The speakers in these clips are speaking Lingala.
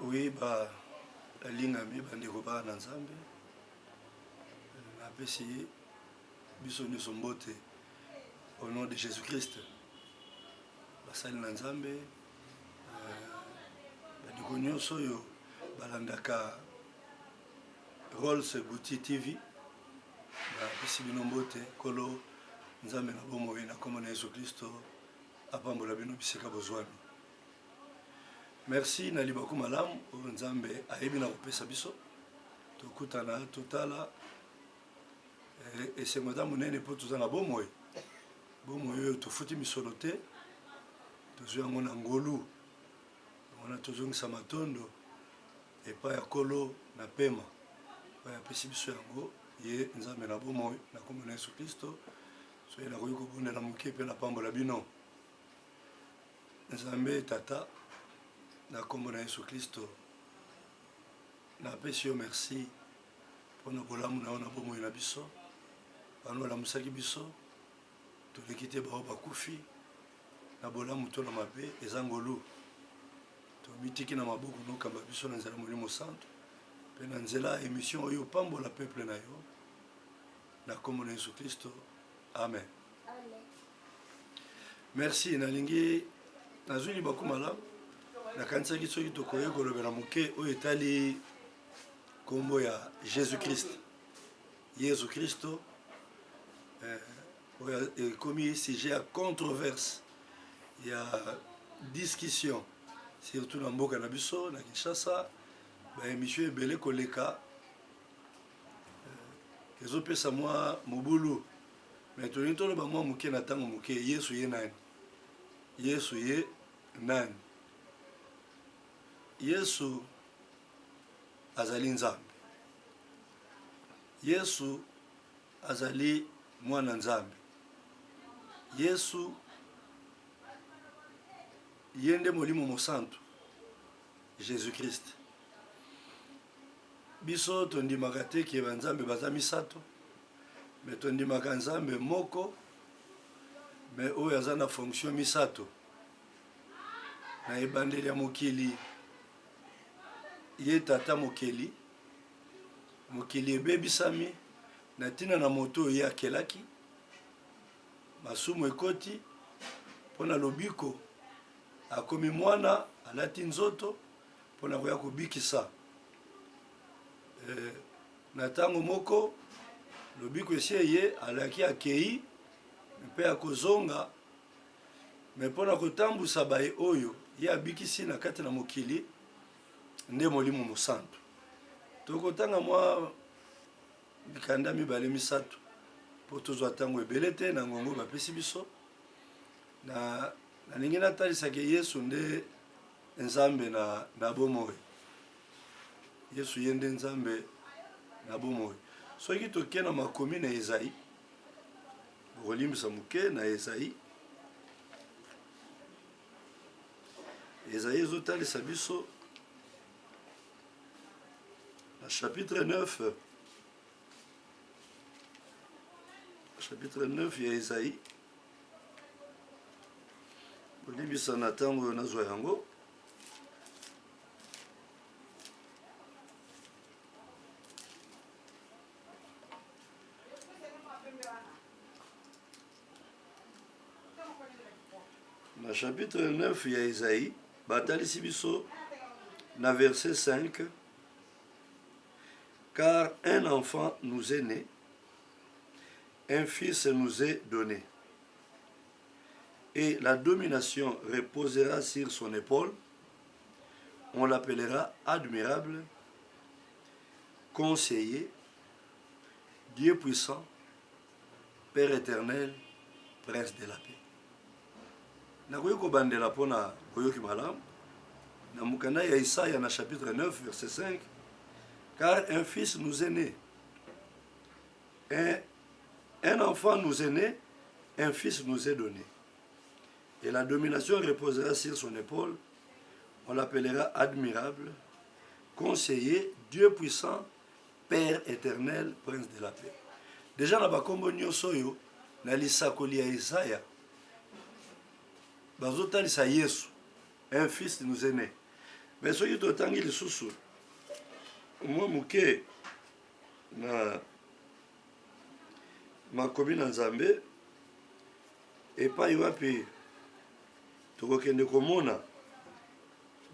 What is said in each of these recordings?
Oui, bah, lingami bandeko ba na nzambe napesi biso nyonso mbote au nom de Jésus-Christ. Basali na nzambe bandeko nyonso oyo balandaka Rolls Bouti TV bapesi bino mbote kolo nzambe na bomoi na kombo na Yesu Kristo apambola bino bisika bozwami. Merci na libaku malamu oyo nzambe ayebi na kopesa biso tokutana totala esengo eza monene mpo toza na bomoi oyo tofuti misolo te tozwi yango na ngolu wana tozongisa matondo epai ya kolo na pema oyo apesi biso yango ye nzambe na bomoi na kombo na Yesu Kristo soki nakoki kobondela moke mpe na pambola bino nzambe tata na kombo na Yesu Kristo napesi yo merci mpona bolamu na yo na bomoi na biso bano balamusaki biso toleki te bao bakufi na bolamu to na mabe eza ngolu tomitiki na maboko nokamba biso na nzela molimo santo mpe na nzela émission oyo pambola peuple na yo na kombo na Yesu Kristo amen. Merci nalingi nazwi libaku malamu nakanisaki soki tokoki kolobela moke oyo etali kombo ya Jésus Christ Yesu Kristo oyo ekomi sujet ya controverse ya discussion surtout na mboka na biso na Kinshasa baémission ebele koleka ezopesa mwa mobulu me tolingi toloba mwa moke na ntango moke Yesu ye nani Yesu ye nani Yesu azali nzambe Yesu azali mwana nzambe Yesu ye nde molimo mosantu Jésus Christ biso tondimaka te ke banzambe baza misato me tondimaka nzambe moko me oyo aza na fonction misato na ebandeli ya mokili ye tata mokili ebebisami na ntina na moto oyo ye akelaki masumu ekoti mpona lobiko akomi mwana alati nzoto mpona koya kobikisa na ntango moko lobiko esi ye alaki akei mpe akozonga me mpona kotambusa baye oyo ye abikisi na kati na mokili nde molimo mosantu tokotanga mwa bikanda mibale misato mpo tozwa ntango ebele te na ngongo bapesi biso nalingi natalisaki Yesu nde nzambe na bomoi Yesu ye nde nzambe na bomoi soki toke na makomi na Ezayi bokolimbisa moke na Ezayi ezotalisa biso na chapitre 9 ya Ezayi bolimbisa na ntango oyo nazwa yango na chapitre 9 ya Ezayi batalisi biso na verset 5 car un enfant nous est né un fils nous est donné et la domination reposera sur son épaule. On l'appellera admirable, conseiller, Dieu puissant, Père éternel, prince de la paix. Nakoki kobandela mpona koyoki malamu na mokanda ya Isaya na chapitre 9 verset 5 car un fils nous est né un enfant nous est né un fils nous est donné et la domination reposera sur son épaule. On l'appellera admirable, conseiller, Dieu puissant, Père éternel, prince de la paix. Déjà na bakombo nyonso oyo na lisakoli ya Isaya bazotalisa Yesu un fils nous est né Mais soki totangi lisusu mwa moke na makomi na Nzambe epai wapi tokokende komona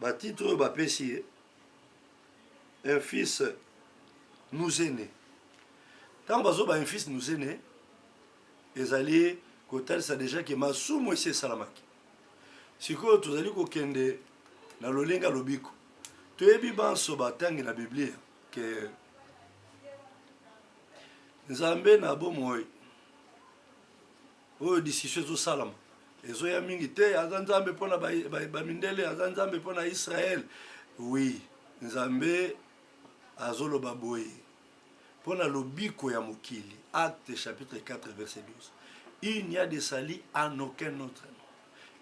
batitre oyo bapesi ye un fils nous est né. Ntango bazoba un fils nous est né ezali kotalisa deja ke masumu esi esalamaki. Sikoyo tozali kokende na lolenga lobiko toyebi banso batangi na Biblia ke Nzambe na bomoi oyo discussion ezosalama ezoya mingi te aza Nzambe mpona bamindele aza Nzambe mpona Israël. Oui, Nzambe azoloba boye mpona lobiko ya mokili. Acte chapitre 4 verset 12. Il n'y a de salut en aucun autre nom.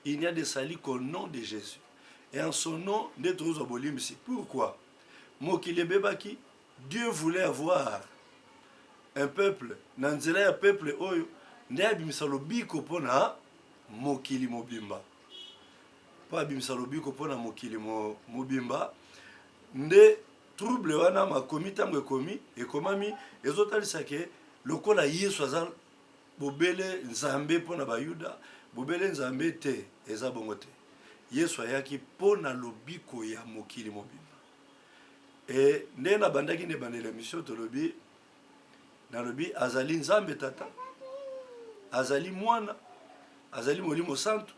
Il n'y a de salut qu'au nom de Jésus. Et en son nom, pourquoi? Mokili bebaki, Dieu voulait avoir un peuple, nanzela un peuple oyo, nde abimisa lobiko pona mokili mobimba. Pa abimisa lobiko pona mokili mobimba, nde trouble wana makomi tango ekomi, ekomami, ezotalisa ke lokola Yesu aza bobele Nzambe pona bayuda, bobele Nzambe te, eza bongo te. Yesu ayaki pona lobiko ya mokili mobimba. Et nde na bandaki ne bandela mission tolobi na lobi azali Nzambe tata, azali mwana, azali molimo santo.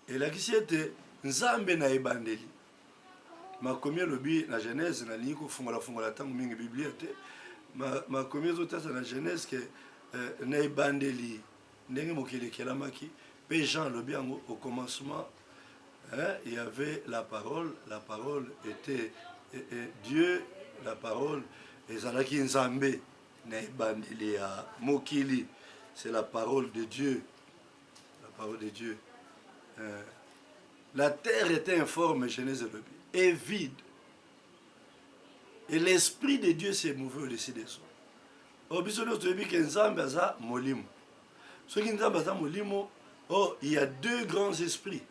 Elakisi ete Nzambe na ebandeli. Makomi lobi na Genèse na lingi kofungola tango mingi Biblia te. Makomi ezotasa na Genèse ke na ebandeli ndenge mokili ekelamaki. Pe Jean lobi yango au commencement il y avait la parole était Dieu, la parole ezalaki Nzambe na ebandeli ya mokili. C'est la parole de Dieu. La parole de Dieu. La terre était informe, Genèse lobi, et vide. Et l'esprit de Dieu s'est mouvé au-dessus des eaux. Obisono toyebi ke Nzambe aza molimo. Soki Nzambe aza molimo, oh, il y a deux grands esprits.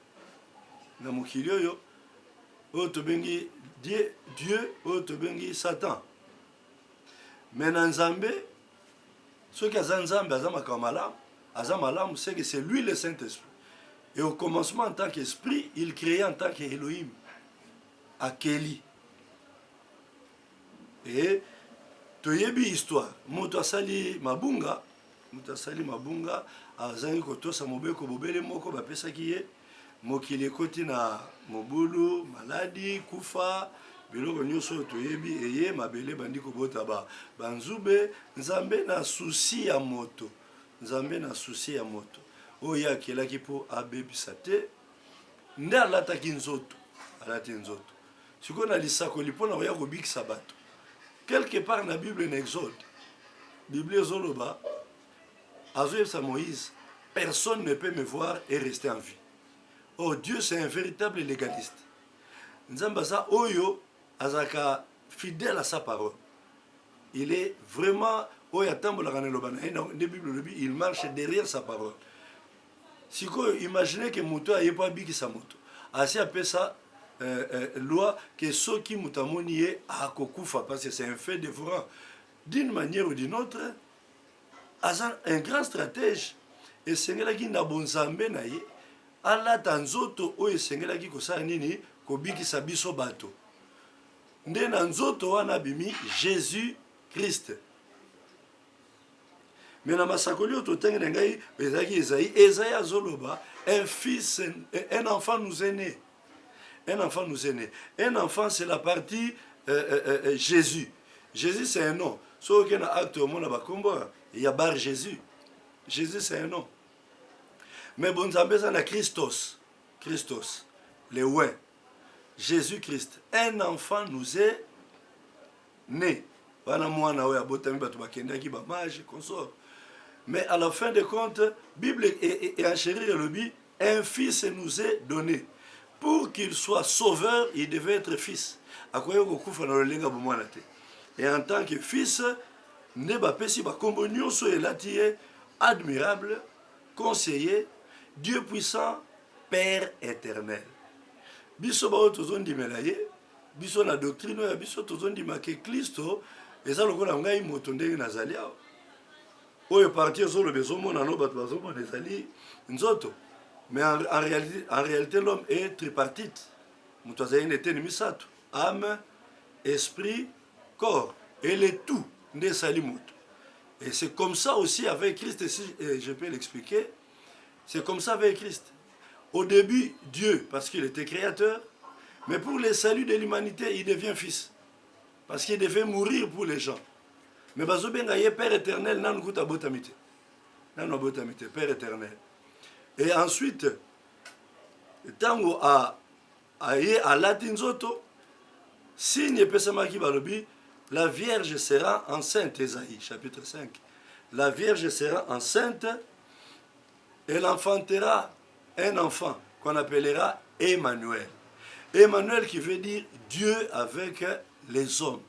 Na mokili oyo, oyo tobengi Dieu, oyo tobengi Satan. Mais na Nzambe, soki aza Nzambe aza makambo malamu, aza malamu, c'est que c'est lui le Saint-Esprit. Et au commencement en tant qu'esprit, il créait en tant qu'Elohim, Akeli. Et toyebi histoire, moto asali mabunga, azangi kotosa mobeko bobele moko bapesaki ye, mokili ekoti na mobulu, maladi, kufa, biloko nyonso oyo toyebi eye mabele bandi kobota banzube. Nzambe na susi ya moto, Nzambe na susi ya moto oyo akelaki mpo abebisa te, nde alati nzoto. Sikoyo na lisakoli mpona koya kobikisa bato quelque part na Bible na Exode, Bible ezoloba azoyebisa Moïse, personne ne peut me voir et rester en vie. Oh, Dieu c'est un véritable légaliste. Nzambe aza oyo azaka fidèle à sa parole. Il est vraiment oyo atambolaka na eloba na ye na Bible lobi, il marche derrière sa parole. Sikoyo imaginez que moto ayepa abikisa moto, asi apesa loi que soki moto amoni ye akokufa parce que c'est un fait dévorant. D'une manière ou d'une autre, aza un grand stratège. Esengelaki na bonzambe na ye alata nzoto oyo esengelaki kosala nini kobikisa biso bato. Nde na nzoto wana bimi Jésus Christ. Mais na masakoli oyo totangi na ngai ezalaki Esaïe azoloba un enfant nous est né. Un enfant nous est né. Un enfant c'est la partie Jésus. Jésus c'est un nom. So que na acte au monde bakombo il y a bar Jésus. Jésus c'est un nom. Mais bon Nzambe ça na Christos. Christos. Le ouais. Jésus-Christ. Un enfant nous est né. Wana mwana oyo abotami bato bakendaki ba mage consort. Mais à la fin de compte, Bible et enchérir le bi, un fils nous est donné. Pour qu'il soit sauveur, il devait être fils. Akoyo kokufa na lolenga bomwana te. Et en tant que fils, ne bapesi bakombo nyonso elati ye admirable, conseiller, Dieu puissant, Père éternel. biso bao tozondimela ye biso na doctrine ya biso tozondima ke Kristo eza lokola ngai moto ndenge nazali awa oyo parti ezoloba ezomona no bato bazomona ezali nzoto. Mais en réalité l'homme est tripartite. Moto azali na eteni misato, âme, esprit, corps, et le tout nde esali moto. Et c'est comme ça aussi avec Christ, si je peux l'expliquer, c'est comme ça avec Christ. Au début, Dieu, parce qu'il était créateur, mais pour le salut de l'humanité, il devient fils. Parce qu'il devait mourir pour les gens. Mais bazobenga ye Père éternel, nanu kuta botamite. Nanu botamite, Père éternel. Et ensuite, tango a latin nzoto, signe pesamaki balobi, la Vierge sera enceinte, Ésaïe, chapitre 5. La Vierge sera enceinte, elle enfantera un enfant qu'on appellera Emmanuel. Emmanuel qui veut dire Dieu avec les hommes.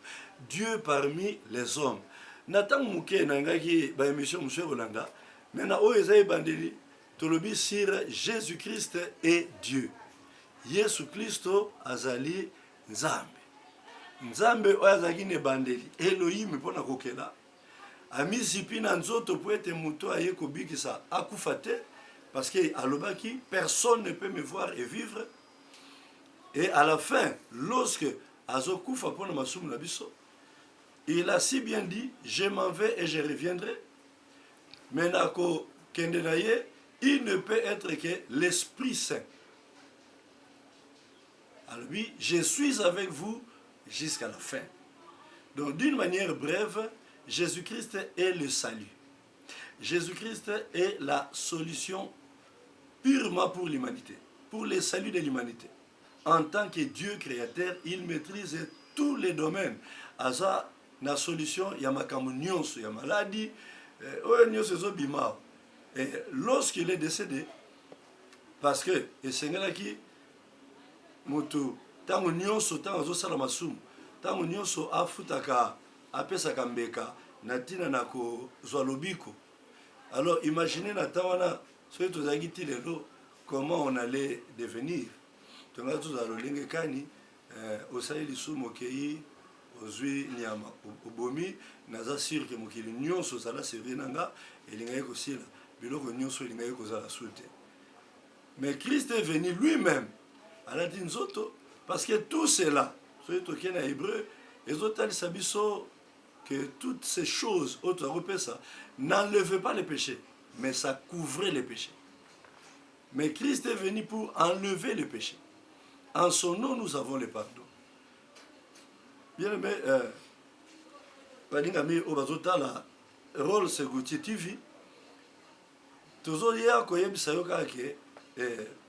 Dieu parmi les hommes. Natang muke nangaki ba émission monsieur Rolanda, mais na o Esaïe bandeli tolobi sur Jésus-Christ est Dieu. Yesu Christo azali Nzambe. Nzambe oyo azalaki ne bandeli Elohim mpona kokela amizipi na nzoto po ete moto aye kobikisa akufa te parce que alobaki personne ne peut me voir et vivre. Et à la fin, lorsque azokufa mpona masumu na biso, il a si bien dit je m'en vais et je reviendrai. Mais nako kende na ye, il ne peut être que l'Esprit Saint. Alors lui, je suis avec vous jusqu'à la fin. Donc d'une manière brève, Jésus-Christ est le salut. Jésus-Christ est la solution purement pour l'humanité, pour le salut de l'humanité. En tant que Dieu créateur, il maîtrise tous les domaines. Aza na solution, il y a makambo nyonso, il y a maladie, et lorsqu'il est décédé, parce que et sengelaki moto tango nyonso tango azosala masumu tango nyonso afutaka apesaka mbeka na ntina na kozwa lobiko. Alors imaginez na ntan wana soki tozalaki ti lelo comment on allait devenir. Tonga tozala lolenge kani osali lisumu okei ozwi nyama obomi naza sûr ke mokili nyonso ozala servi na nga elingaki kosila biloko nyonso elingaki kozala su te. Mais Christ est venu lui-même à la nzoto parce que tout cela, soki tokei na hébreu ezotalisa biso que toutes ces choses autres ça n'enlevaient pas les péchés, mais ça couvrait les péchés. Mais Christ est venu pour enlever les péchés. En son nom, nous avons le pardon. Bien aimé, Balingami Obazotala, rôle Seguti TV, toujours hier,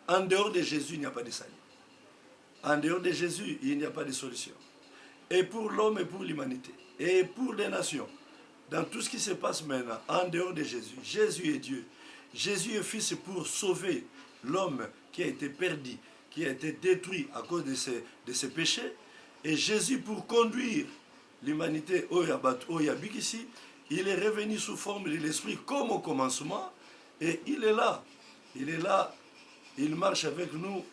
en dehors de Jésus, il n'y a pas de salut. En dehors de Jésus, il n'y a pas de solution. Et pour l'homme et pour l'humanité, et pour les nations, dans tout ce qui se passe maintenant, en dehors de Jésus, Jésus est Dieu. Jésus est Fils pour sauver l'homme qui a été perdu, qui a été détruit à cause de ses péchés. Et Jésus pour conduire l'humanité au Yabik ici, il est revenu sous forme de l'Esprit comme au commencement. Et il est là. Il est là. Il marche avec nous.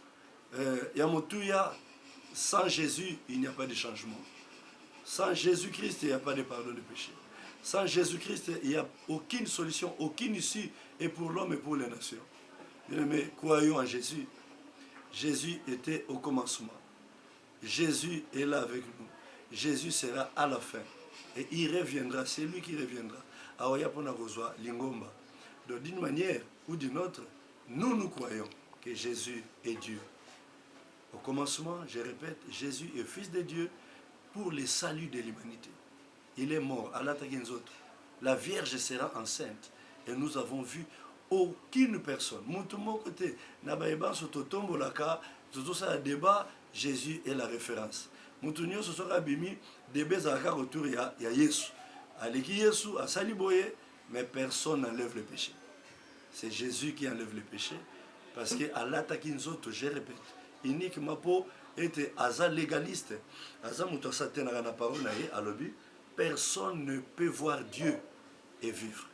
Yamotuya, sans Jésus, il n'y a pas de changement. Sans Jésus-Christ, il n'y a pas de pardon de péché. Sans Jésus-Christ, il n'y a aucune solution, aucune issue, et pour l'homme et pour les nations. Mais croyons en Jésus. Jésus était au commencement. Jésus est là avec nous. Jésus sera à la fin. Et il reviendra, c'est lui qui reviendra. Donc d'une manière ou d'une autre, nous croyons que Jésus est Dieu. Au commencement, je répète, Jésus est Fils de Dieu pour le salut de l'humanité. Il est mort à l'Ataginzoto. La Vierge sera enceinte. Et nous avons vu aucune personne. Mon côté, Nabaïban Sototombolaka, tout ça débat, Jésus est la référence. Moutounio ce sera bimi, débat Zaka autour il y a Yesu. Aleki Yesu a saliboye, mais personne n'enlève le péché. C'est Jésus qui enlève le péché. Parce qu'à l'Ataginzoto, je répète, uniquement pour être aza légaliste, aza mutosatena na parole na ye alobi, personne ne peut voir Dieu et vivre.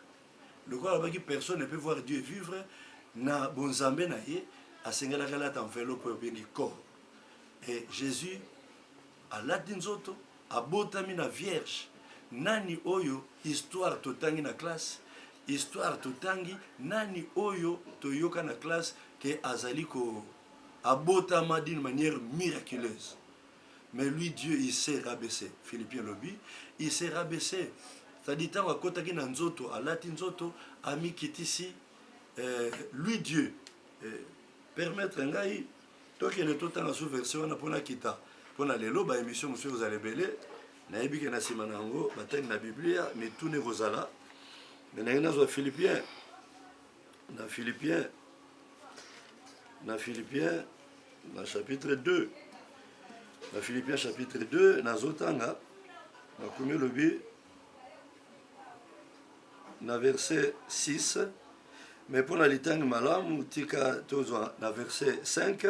Le quoi là personne ne peut voir Dieu et vivre na bonzambe na ye asengala kala ta enveloppe pour bien corps. Et Jésus alati nzoto abotami na vierge. Nani oyo histoire totangi na classe, histoire totangi nani oyo toyoka na classe que azali ko abotama d'une manière miraculeuse. Mais lui, Dieu, il s'est rabaissé. Philippiens lobby, il s'est rabaissé. C'est-à-dire, tant à kota ki na nzoto, alati nzoto, ami kitisi, lui, Dieu, permettre ngai, toi qui ne t'entends sous version, on a pour la kita, pour la lelo, ba émission, monsieur, vous allez belé, na ebike na simanango, bateng na Biblia, mais tout ne rosala. Mais na Philippiens, na Philippiens, na chapitre 2. Dans Philippiens chapitre 2, nazotanga, na premier lobby, na verset 6, mais pour la litang malam, tika tozwa, na verset 5,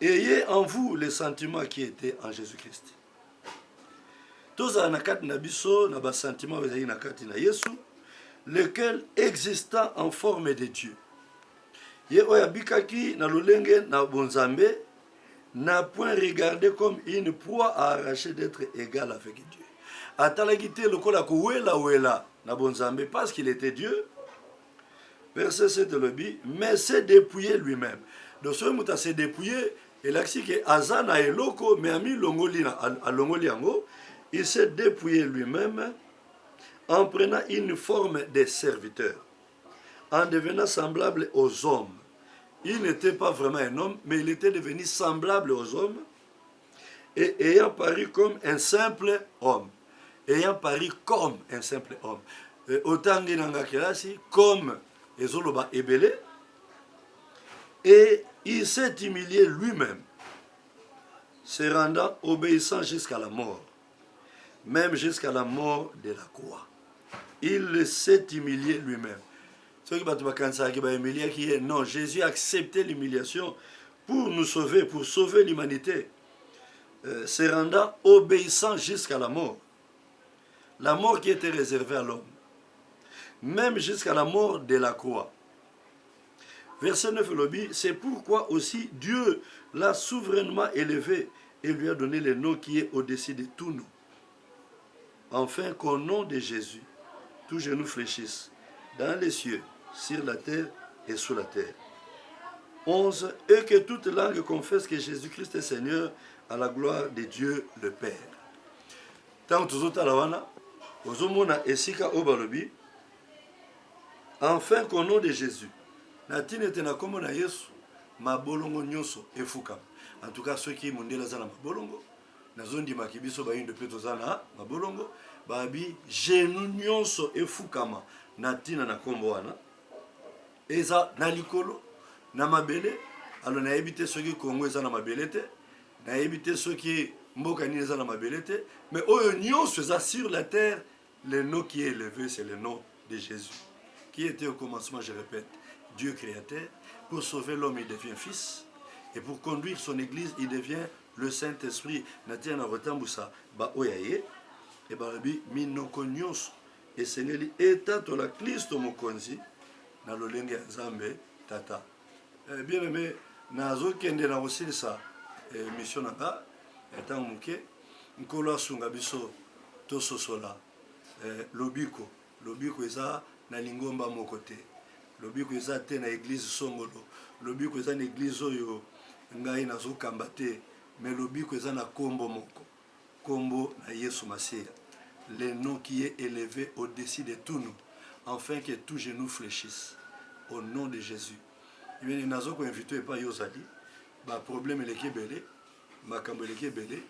ayez en vous les sentiments qui étaient en Jésus-Christ. Toza na kat na biso, na ba sentiments vezali na kat na Yesu, lequel existant en forme de Dieu. Ye oyabikaki na lolenge na bonzambe, n'a point regardé comme une proie à arracher d'être égal avec Dieu. Atalagite le kola wela na bonzambe parce qu'il était Dieu. Verset 7 le dit, mais s'est dépouillé lui-même. Donc ce muta s'est dépouillé et l'axi que azana eloko mais ami longoli a longoli ango, il s'est dépouillé lui-même en prenant une forme de serviteur, en devenant semblable aux hommes. Il n'était pas vraiment un homme, mais il était devenu semblable aux hommes et ayant paru comme un simple homme. Ayant paru comme un simple homme. Autant que comme Ezoloba Ebele, et il s'est humilié lui-même, se rendant obéissant jusqu'à la mort, même jusqu'à la mort de la croix. Il s'est humilié lui-même. Non, Jésus a accepté l'humiliation pour nous sauver, pour sauver l'humanité, se rendant obéissant jusqu'à la mort qui était réservée à l'homme, même jusqu'à la mort de la croix. Verset 9, c'est pourquoi aussi Dieu l'a souverainement élevé et lui a donné le nom qui est au-dessus de tous nous. Enfin qu'au nom de Jésus, tous genoux fléchissent dans les cieux, sur la terre et sous la terre. 11. Et que toute langue confesse que Jésus-Christ est Seigneur à la gloire de Dieu le Père. Tant que alawana, ozomona esika obalobi, enfin qu'au nom de Jésus, natine tena komo na Yesu, mabolongo nyonso efukam. En tout cas ceux qui mondela zana mabolongo, nazondi makibiso ba yinde peto zana mabolongo, babi genou nyonso efukama natina na kombo wana. Eza na likolo na mabele alors na ebité ceux qui Congo eza na mabele te na ebité ceux qui mboka ni eza na mabele te mais oyo nyonso eza sur la terre le nom qui est élevé c'est le nom de Jésus qui était au commencement je répète Dieu créateur pour sauver l'homme il devient fils et pour conduire son église il devient le Saint-Esprit natia na rotambusa ba oyaye et ba bi minoko nyonso et sengeli etato la Kristo mokonzi na lolenge ya Nzambe tata. Bien aimé, nazo kende na osilisa mission nanga etant muke nkolo asunga biso tososola lobiko eza na lingomba moko te. Lobiko eza te na église songolo. Lobiko eza na église oyo ngai nazo kamba te, mais lobiko eza na kombo moko. Kombo na Yesu Masia. Le nom qui est élevé au-dessus de tous nous, afin que tous genoux fléchissent au nom de Jésus. Il y a des invité pas yozali, ba problème le kebele, makambo le kebele,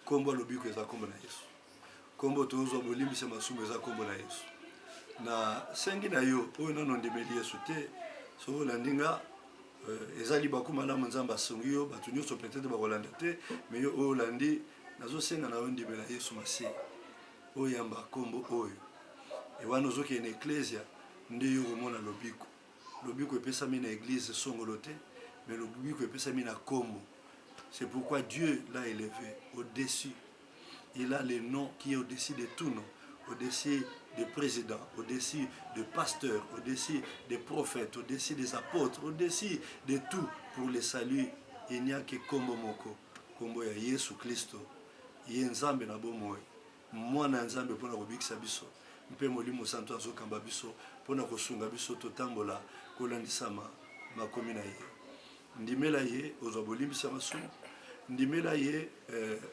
kombo lobiko eza kombo na Yesu. Kombo tozo bolimi se masumu eza kombo na Yesu. Na sengi na yo oyo nano ndemeli Yesu te, so landinga ezali bakuma na Nzamba songi yo batu nyonso peut-être ba kolanda te, mais yo oyo landi nazo senga na yo ndemela Yesu Masia. Oyamba kombo oyo. Et wana ozoki en ecclesia nde yo komona lobiko. Lobiko epesami na église songolo te, mais lobiko epesami na kombo. C'est pourquoi Dieu l'a élevé au-dessus. Il a le nom qui est au-dessus de tout nom, au-dessus des présidents, au-dessus des pasteurs, au-dessus des prophètes, au-dessus des apôtres, au-dessus de tout pour le salut il n'y a que kombo moko, kombo ya Yesu Kristo, ye nzambe na bomoi, mwana nzambe pona kobikisa biso, mpe molimo santo azokamba biso pona kosunga biso totambola kolandisama makomi na ye. Ndimela ye ozwa bolimbisa masumu, ndimela ye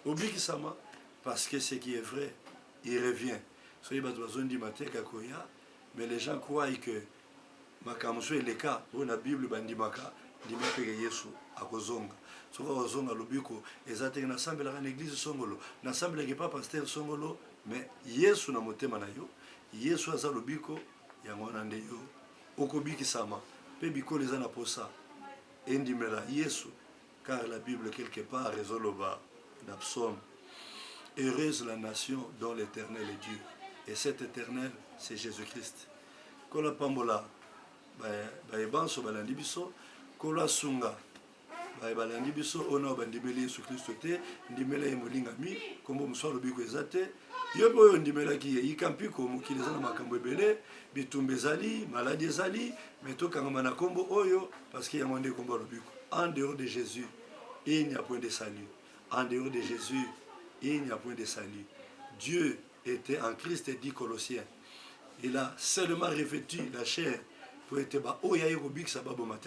obikisama parce que ce qui est vrai, il revient. Soyez bato bazondima te kakoya, mais les gens croient que makamuso est le cas, on a Bible bandimaka, ndimaka Yesu akozonga. Soka kozonga lobiko ezatenge na sambela na église songolo, na sambela ke pas pasteur songolo, mais Yesu na motema na yo, Yesu aza lobiko yango na nde yo okobikisama pe bikolo eza na posa endimela Yesu, car la Bible quelque part rezoloba na psaume, heureuse la nation dont l'Éternel est Dieu, et cet Éternel c'est Jésus-Christ. Kola pambola bayebanso balandi biso, kola sunga balandi biso ona bandimeli Yesu Kristo te, ndimela ye molingami kombo moswa lobiko eza te, yo mpe oyo ndimelaki ye yikampiko mokili eza na makambo ebele, bitumba ezali, maladi ezali, me tokangama na kombo oyo parce que yango nde kombo lobiko. En dehors de Jésus, il n'y a point de salut. En dehors de Jésus, il n'y a point de salut. Dieu était en Christ, dit Colossiens. Il a seulement revêtu la chair pour être bas. Oh, il y a eu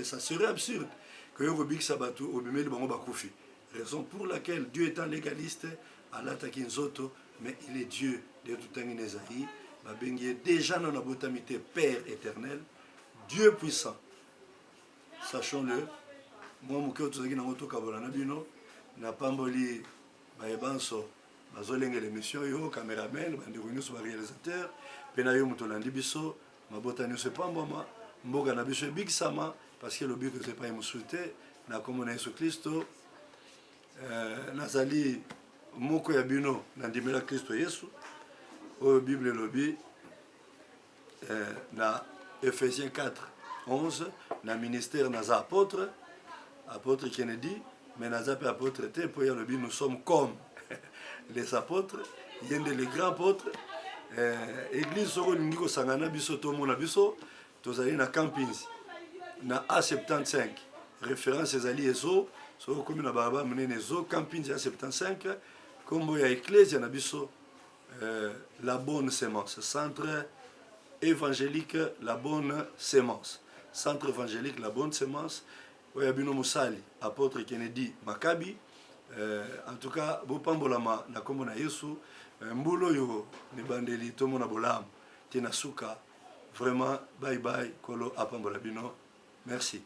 ça serait absurde que Yorobik Sabato au bimel bango bakufi. Raison pour laquelle Dieu étant légaliste, Allah takinzoto, mais il est Dieu de tout temps inésaïe. Babengi déjà dans la botamité Père éternel, Dieu puissant. Sachons-le. Moi, mon cœur, tout ce qui n'a pas été na pamboli baebanso bazolenge l'émission yo cameraman bandeko sur réalisateur pena yo mutolandi biso mabota nyonso pamboma mboka na biso big sama parce que le but c'est pas insulter na komona Yesu Kristo nazali moko ya bino na ndimela Kristo Yesu o Bible lobi na Ephésiens 4:11 na ministère na apôtre Kennedy. Mais nous sommes apôtres, nous sommes comme les apôtres, il y a les grands apôtres. L'église Soro Sangana Biso Tomona Biso, Tozali na campings, na A75, référence Ezali Ezo, Soro comme na Baba Menene Ezo, campings A75, comme il y a l'église, il y a Biso, la bonne sémence, centre évangélique, la bonne sémence, centre évangélique, la bonne sémence. Oui, Abino Moussali, apôtre Kennedy Makabi. En tout cas, Bopambolama, na komo na Yesu, Mbulo yo, ne bandeli, tomo na bolam, tina suka. Vraiment, bye bye, Kolo Apambolabino. Merci.